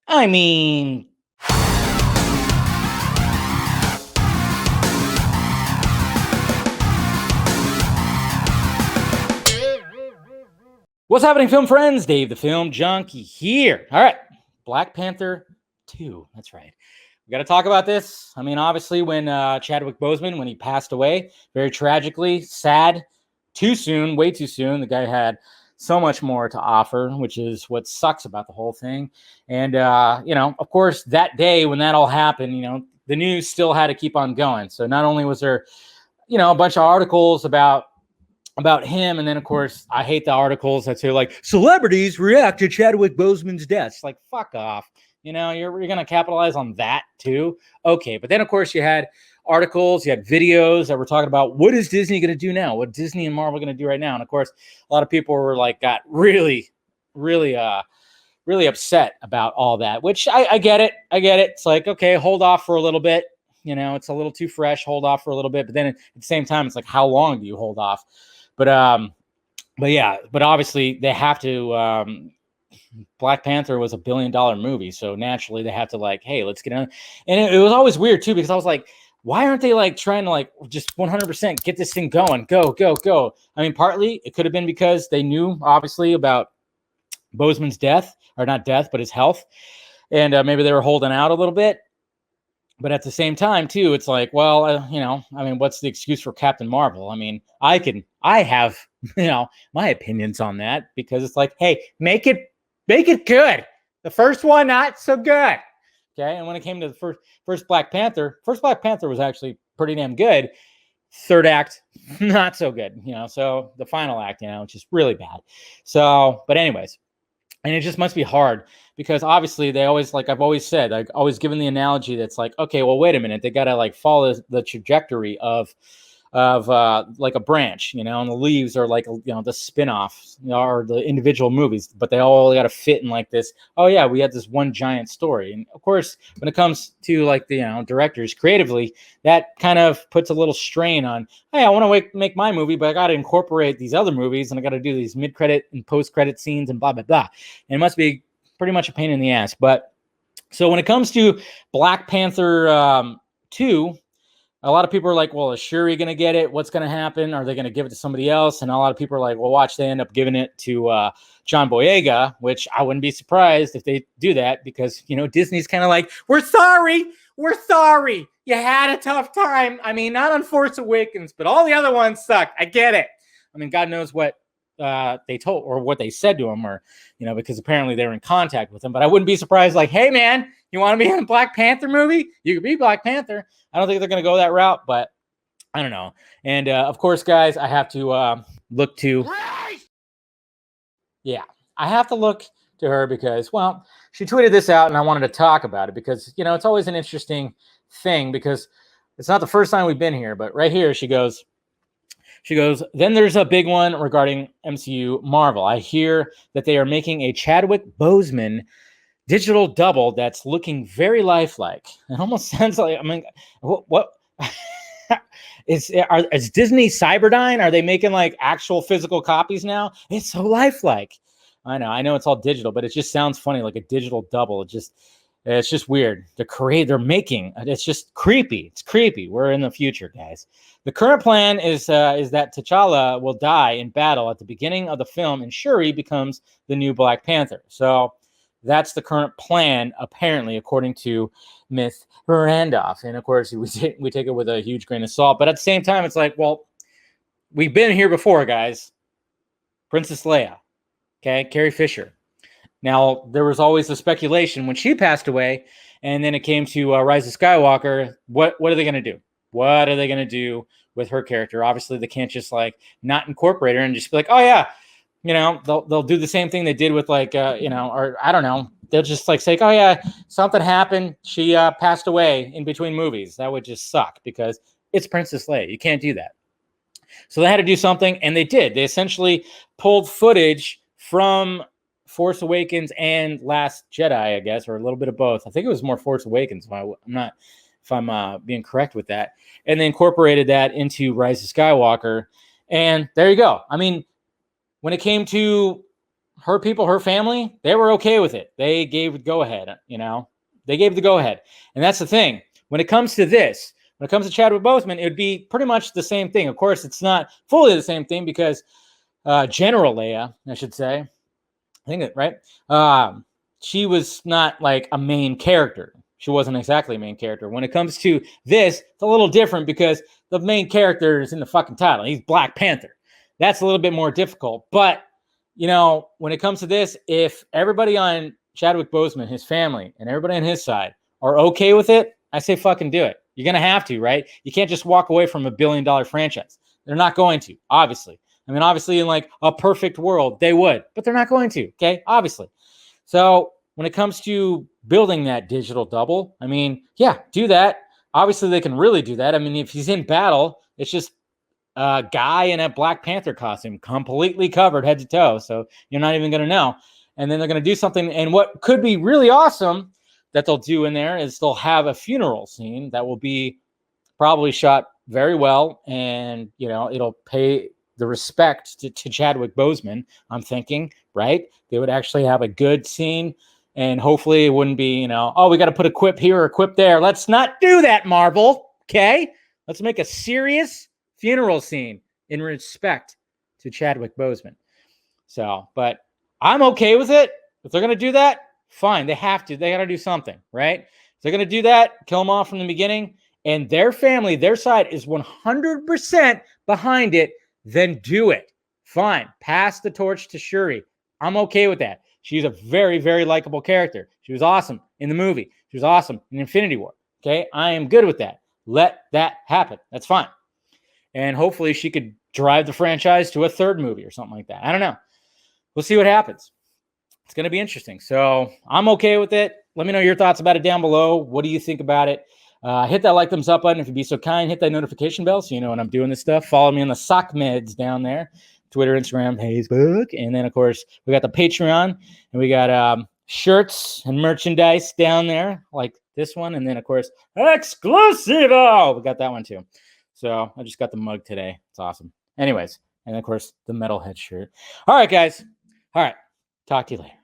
I mean, what's happening, film friends? Dave the Film Junkie here. All right, Black Panther 2. That's right. We got to talk about this. I mean, obviously, when Chadwick Boseman, when he passed away, very tragically, sad, too soon, way too soon. The guy had so much more to offer, which is what sucks about the whole thing. And, of course, that day when that all happened, the news still had to keep on going. So not only was there, a bunch of articles about him, and then of course I hate the articles that say like celebrities react to Chadwick Boseman's death. It's like, fuck off. You're gonna capitalize on that too. Okay, but then of course you had articles, you had videos that were talking about what is Disney gonna do now, what Disney and Marvel gonna do right now. And of course a lot of people were like got really upset about all that, which I get it. It's like, okay, hold off for a little bit. It's a little too fresh, hold off for a little bit. But then at the same time, it's like, how long do you hold off? But obviously they have to. Black Panther was $1 billion movie, so naturally they have to like, hey, let's get on. And it was always weird too, because I was like, why aren't they like trying to like just 100% get this thing going, go? I mean, partly it could have been because they knew obviously about Boseman's death, or not death, but his health, and maybe they were holding out a little bit. But at the same time, too, it's like, well, I mean, what's the excuse for Captain Marvel? I mean, I have, my opinions on that, because it's like, hey, make it good. The first one, not so good. Okay. And when it came to the first Black Panther was actually pretty damn good. Third act, not so good, so the final act, just really bad. So, but anyways, and it just must be hard, because obviously they always, like I've always said, like always given the analogy that's like, okay, well, wait a minute, they got to like follow the trajectory of like a branch, and the leaves are like, the spin-offs, or the individual movies, but they all got to fit in like this. Oh yeah, we had this one giant story. And of course, when it comes to like the directors creatively, that kind of puts a little strain on, hey, I want to make my movie, but I got to incorporate these other movies, and I got to do these mid-credit and post-credit scenes and blah blah blah. And it must be pretty much a pain in the ass. But so when it comes to Black Panther 2, a lot of people are like, well, is Shuri going to get it? What's going to happen? Are they going to give it to somebody else? And a lot of people are like, well, watch, they end up giving it to John Boyega, which I wouldn't be surprised if they do that, because, Disney's kind of like, we're sorry. You had a tough time. I mean, not on Force Awakens, but all the other ones sucked. I get it. I mean, God knows what they told, or what they said to him, or, because apparently they were in contact with him. But I wouldn't be surprised, like, hey, man, you want to be in a Black Panther movie? You could be Black Panther. I don't think they're going to go that route, but I don't know. And of course, guys, I have to look to, I have to look to her, because, well, she tweeted this out and I wanted to talk about it, because, it's always an interesting thing, because it's not the first time we've been here, but right here she goes, then there's a big one regarding MCU Marvel. I hear that they are making a Chadwick Boseman digital double that's looking very lifelike. It almost sounds like, I mean, what is Disney Cyberdyne? Are they making like actual physical copies now? It's so lifelike. I know it's all digital, but it just sounds funny, like a digital double. It's just weird. They're making, it's just creepy. It's creepy. We're in the future, guys. The current plan is that T'Challa will die in battle at the beginning of the film, and Shuri becomes the new Black Panther. So that's the current plan, apparently, according to Miss Randolph. And of course, we take it with a huge grain of salt. But at the same time, it's like, well, we've been here before, guys. Princess Leia, okay, Carrie Fisher. Now, there was always the speculation when she passed away, and then it came to Rise of Skywalker. What are they going to do? What are they going to do with her character? Obviously, they can't just like not incorporate her and just be like, oh yeah, they'll do the same thing they did with like, or I don't know. They'll just like say, oh yeah, something happened. She passed away in between movies. That would just suck, because it's Princess Leia. You can't do that. So they had to do something, and they did. They essentially pulled footage from Force Awakens and Last Jedi, I guess, or a little bit of both. I think it was more Force Awakens. If I'm being correct with that. And they incorporated that into Rise of Skywalker. And there you go. I mean, when it came to her people, her family, they were okay with it. They gave the go-ahead, They gave the go-ahead. And that's the thing. When it comes to this, when it comes to Chadwick Boseman, it would be pretty much the same thing. Of course, it's not fully the same thing because General Leia, I should say, I think it, right? She was not like a main character. She wasn't exactly a main character. When it comes to this, it's a little different because the main character is in the fucking title. He's Black Panther. That's a little bit more difficult. But, when it comes to this, if everybody on Chadwick Boseman, his family, and everybody on his side are okay with it, I say fucking do it. You're going to have to, right? You can't just walk away from $1 billion franchise. They're not going to, obviously. I mean, obviously, in like a perfect world, they would, but they're not going to, okay? Obviously. So when it comes to building that digital double, I mean, yeah, do that. Obviously, they can really do that. I mean, if he's in battle, it's just a guy in a Black Panther costume, completely covered head to toe. So you're not even going to know. And then they're going to do something. And what could be really awesome that they'll do in there is they'll have a funeral scene that will be probably shot very well. And, it'll pay the respect to Chadwick Boseman, I'm thinking, right? They would actually have a good scene. And hopefully it wouldn't be, oh, we got to put a quip here or a quip there. Let's not do that, Marvel. Okay? Let's make a serious funeral scene in respect to Chadwick Boseman. So, but I'm okay with it. If they're going to do that, fine. They have to. They got to do something, right? If they're going to do that, kill them off from the beginning, and their family, their side is 100% behind it, then do it. Fine. Pass the torch to Shuri. I'm okay with that. She's a very, very likable character. She was awesome in the movie. She was awesome in Infinity War. Okay? I am good with that. Let that happen. That's fine. And hopefully she could drive the franchise to a third movie or something like that. I don't know. We'll see what happens. It's going to be interesting. So I'm okay with it. Let me know your thoughts about it down below. What do you think about it? Hit that like, thumbs up button if you'd be so kind. Hit that notification bell so you know when I'm doing this stuff. Follow me on the sock meds down there. Twitter, Instagram, Facebook. And then, of course, we got the Patreon. And we got shirts and merchandise down there like this one. And then, of course, Exclusivo. We got that one too. So I just got the mug today. It's awesome. Anyways, and of course, the metalhead shirt. All right, guys. All right. Talk to you later.